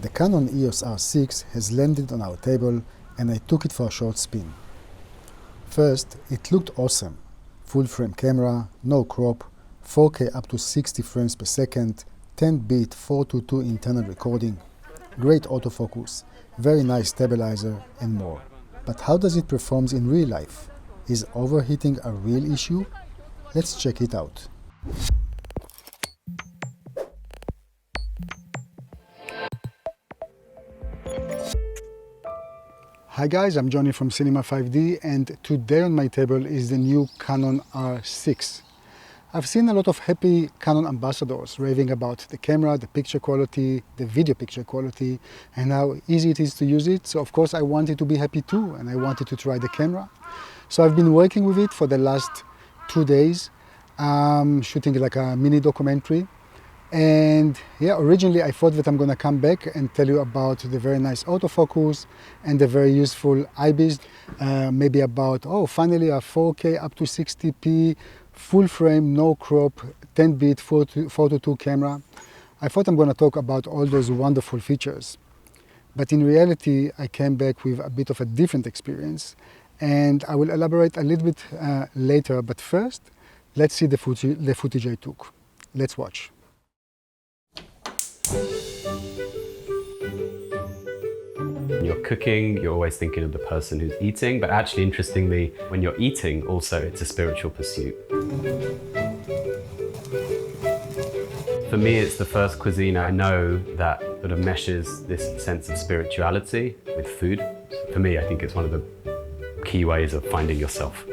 The Canon EOS R6 has landed on our table and I took it for a short spin. First, it looked awesome. Full frame camera, no crop, 4K up to 60 frames per second, 10-bit 422 internal recording, great autofocus, very nice stabilizer and more. But how does it perform in real life? Is overheating a real issue? Let's check it out. Hi guys, I'm Johnny from Cinema 5D and today on my table is the new Canon R6. I've seen a lot of happy Canon ambassadors raving about the camera, the picture quality, the video picture quality and how easy it is to use it. So of course I wanted to be happy too and I wanted to try the camera. So I've been working with it for the last 2 days, shooting like a mini documentary. And yeah, originally I thought that I'm gonna come back and tell you about the very nice autofocus and the very useful IBIS, maybe about, finally a 4K up to 60p, full frame, no crop, 10-bit 422 camera. I thought I'm gonna talk about all those wonderful features. But in reality, I came back with a bit of a different experience and I will elaborate a little bit later, but first, let's see the footage I took. Let's watch. When you're cooking, you're always thinking of the person who's eating, but actually, interestingly, when you're eating, also, it's a spiritual pursuit. For me, it's the first cuisine I know that sort of meshes this sense of spirituality with food. For me, I think it's one of the key ways of finding yourself.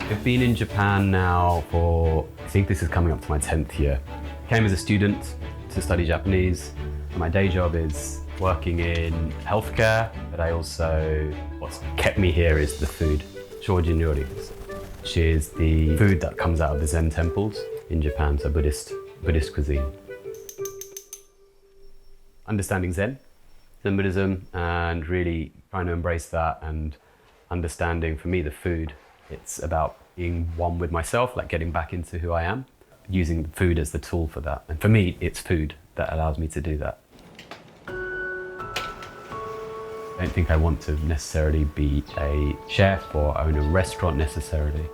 I've been in Japan now for, I think this is coming up to my 10th year. Came as a student to study Japanese. My day job is working in healthcare, but I also, what's kept me here is the food, Shojin ryori, which is the food that comes out of the Zen temples in Japan, so Buddhist cuisine. Understanding Zen Buddhism, and really trying to embrace that and understanding, for me, the food. It's about being one with myself, like getting back into who I am, using food as the tool for that. And for me, it's food that allows me to do that. I don't think I want to necessarily be a chef or own a restaurant necessarily.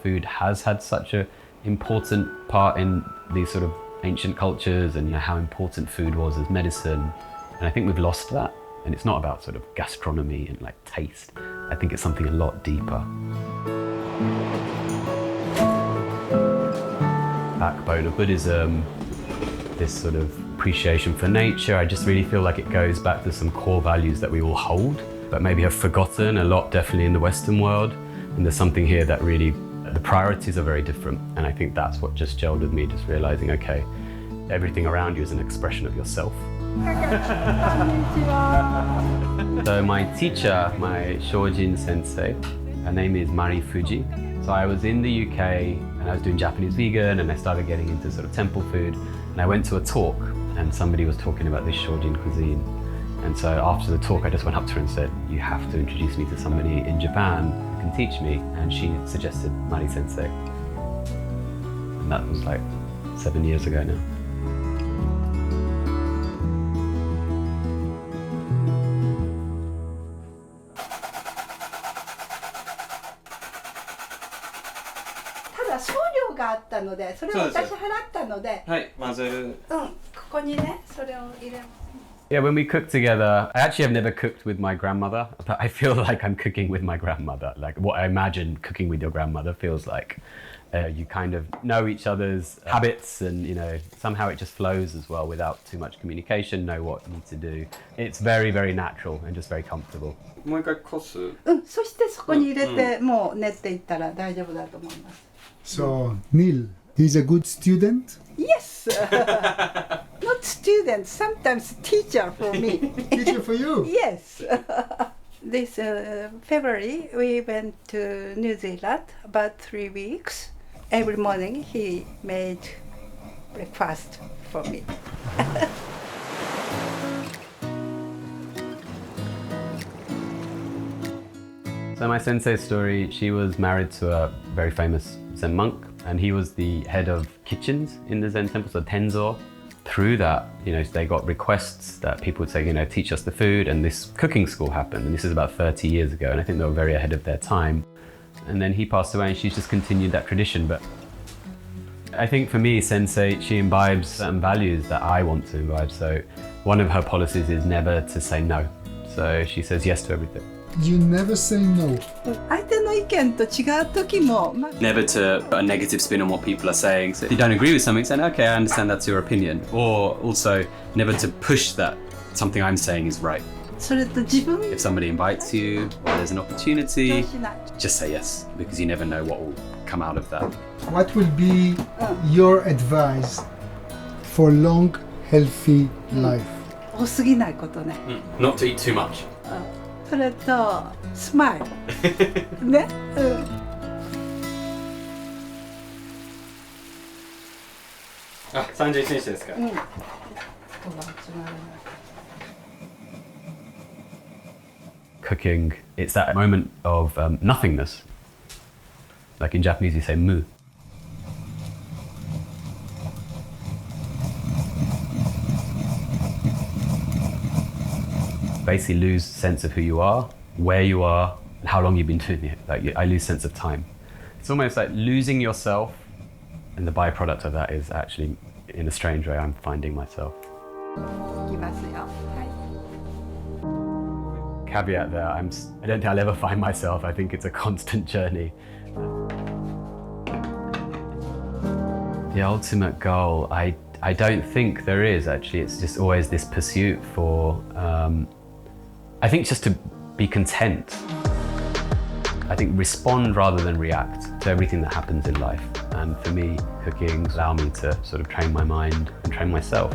Food has had such an important part in these sort of ancient cultures and how important food was as medicine. And I think we've lost that. And it's not about sort of gastronomy and like taste. I think it's something a lot deeper. Backbone of Buddhism, this sort of appreciation for nature, I just really feel like it goes back to some core values that we all hold, but maybe have forgotten a lot, definitely in the Western world. And there's something here that really, the priorities are very different. And I think that's what just gelled with me, just realizing, okay, everything around you is an expression of yourself. So my teacher, my Shojin sensei, her name is Mari Fuji. So I was in the UK and I was doing Japanese vegan and I started getting into sort of temple food. And I went to a talk and somebody was talking about this Shojin cuisine. And so after the talk, I just went up to her and said, you have to introduce me to somebody in Japan who can teach me. And she suggested Mari sensei. And that was like 7 years ago now. Yeah, when we cook together, I actually have never cooked with my grandmother, but I feel like I'm cooking with my grandmother. Like what I imagine cooking with your grandmother feels like. You kind of know each other's habits and, somehow it just flows as well without too much communication, know what you need to do. It's very, very natural and just very comfortable. もう一回こす。そしてそこに入れて、もう練っていったら大丈夫だと思います。 So, Neil, he's a good student? Yes! Not student, sometimes teacher for me. Teacher for you? Yes! This February we went to New Zealand about 3 weeks. Every morning he made breakfast for me. So my sensei's story, she was married to a very famous Zen monk and he was the head of kitchens in the Zen temple, so Tenzo. Through that, they got requests that people would say, teach us the food, and this cooking school happened, and this is about 30 years ago, and I think they were very ahead of their time. And then he passed away, and she's just continued that tradition. But I think for me, Sensei, she imbibes certain values that I want to imbibe. So one of her policies is never to say no. So she says yes to everything. You never say no. 相手の意見と違う時も、Never to put a negative spin on what people are saying. So if you don't agree with something, say, okay, I understand that's your opinion. Or also, never to push that something I'm saying is right. それと自分 If somebody invites you or there's an opportunity, しない。 just say yes, because you never know what will come out of that. What will be your advice for long, healthy life? 多すぎないことね。 Not to eat too much. それとスマイルね。31日ですか。Cooking, it's that moment of nothingness. Like in Japanese, you say mu. Basically lose sense of who you are, where you are, and how long you've been doing it. I lose sense of time. It's almost like losing yourself, and the byproduct of that is actually, in a strange way, I'm finding myself. いきますよ。はい。 Caveat there, I don't think I'll ever find myself. I think it's a constant journey. The ultimate goal, I don't think there is actually. It's just always this pursuit for, I think just to be content. I think respond rather than react to everything that happens in life. And for me, cooking allows me to sort of train my mind and train myself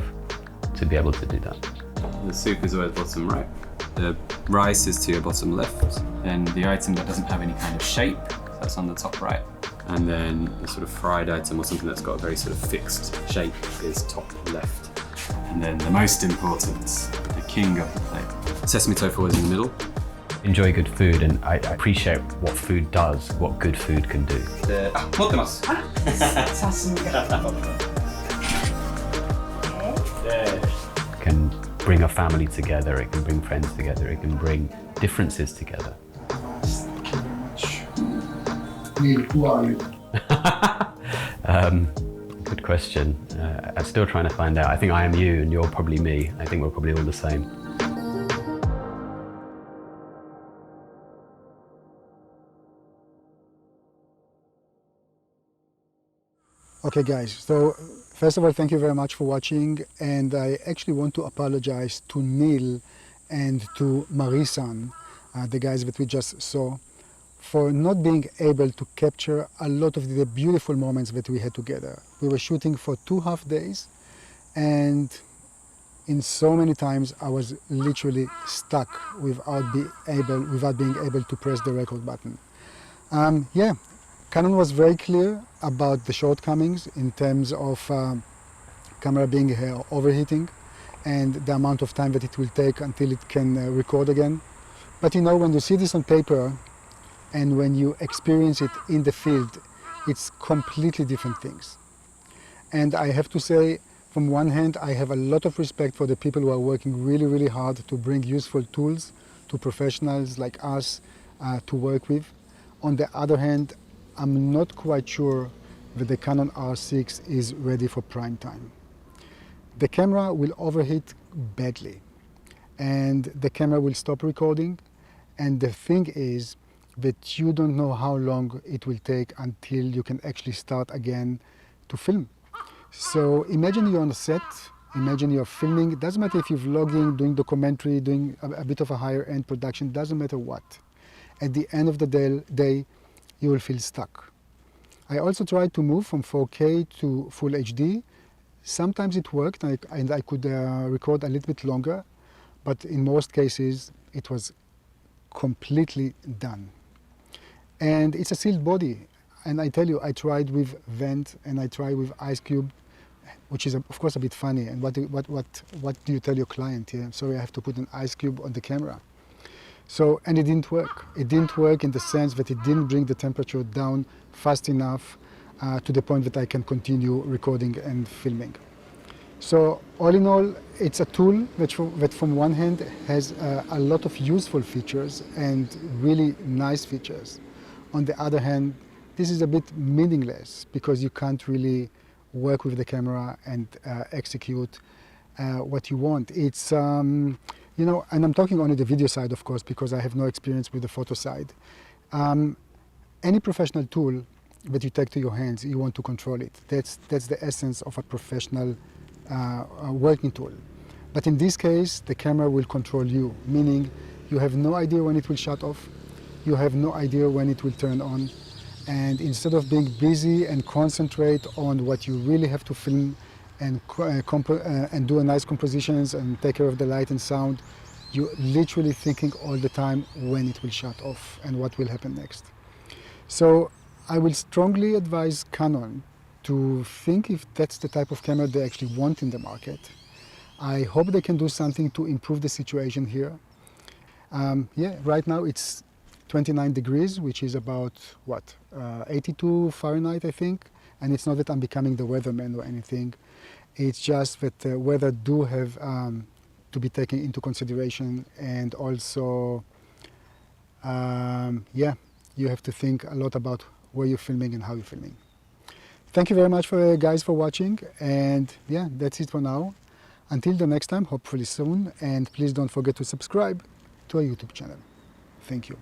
to be able to do that. The soup is always bottom right. The rice is to your bottom left. Then the item that doesn't have any kind of shape, that's on the top right. And then the sort of fried item or something that's got a very sort of fixed shape is top left. And then the most important, the king of the plate. Sesame tofu is in the middle. Enjoy good food, and I appreciate what food does, what good food can do. 持ってます。さすが。 Can bring a family together, it can bring friends together, it can bring differences together. Thank you very much. Neil, who are you? Good question. I'm still trying to find out. I think I am you and you're probably me. I think we're probably all the same. Okay guys, so first of all, thank you very much for watching, and I actually want to apologize to Neil and to Marie-san, the guys that we just saw, for not being able to capture a lot of the beautiful moments that we had together. We were shooting for 2.5 days, and in so many times I was literally stuck without being able to press the record button. Yeah, Canon was very clear about the shortcomings in terms of camera being overheating and the amount of time that it will take until it can record again. But you know, when you see this on paper and when you experience it in the field, it's completely different things. And I have to say, from one hand, I have a lot of respect for the people who are working really, really hard to bring useful tools to professionals like us to work with. On the other hand, I'm not quite sure that the Canon R6 is ready for prime time. The camera will overheat badly, and the camera will stop recording, and the thing is that you don't know how long it will take until you can actually start again to film. So imagine you're on a set, imagine you're filming. It doesn't matter if you're vlogging, doing documentary, doing a bit of a higher end production, doesn't matter what. At the end of the day, you will feel stuck. I also tried to move from 4K to full HD. Sometimes it worked, and I could record a little bit longer, but in most cases it was completely done. And it's a sealed body, and I tell you, I tried with vent and I tried with ice cube, which is of course a bit funny. And what do you tell your client? Yeah, sorry, I have to put an ice cube on the camera. So, and it didn't work. It didn't work in the sense that it didn't bring the temperature down fast enough. to the point that I can continue recording and filming. So all in all, it's a tool that from one hand has a lot of useful features and really nice features. On the other hand, this is a bit meaningless because you can't really work with the camera and execute what you want. It's, you know, and I'm talking only the video side, of course, because I have no experience with the photo side. Any professional tool that you take to your hands, you want to control it. That's the essence of a professional working tool. But in this case, the camera will control you, meaning you have no idea when it will shut off, you have no idea when it will turn on, and instead of being busy and concentrate on what you really have to film and do a nice compositions and take care of the light and sound, you're literally thinking all the time when it will shut off and what will happen next. So I will strongly advise Canon to think if that's the type of camera they actually want in the market. I hope they can do something to improve the situation here. Yeah, right now it's 29 degrees, which is about, what, 82 Fahrenheit, I think. And it's not that I'm becoming the weatherman or anything. It's just that the weather do have to be taken into consideration, and also, yeah, you have to think a lot about where you're filming and how you're filming. Thank you very much guys for watching, and yeah, that's it for now. Until the next time, hopefully soon, and please don't forget to subscribe to our YouTube channel. Thank you.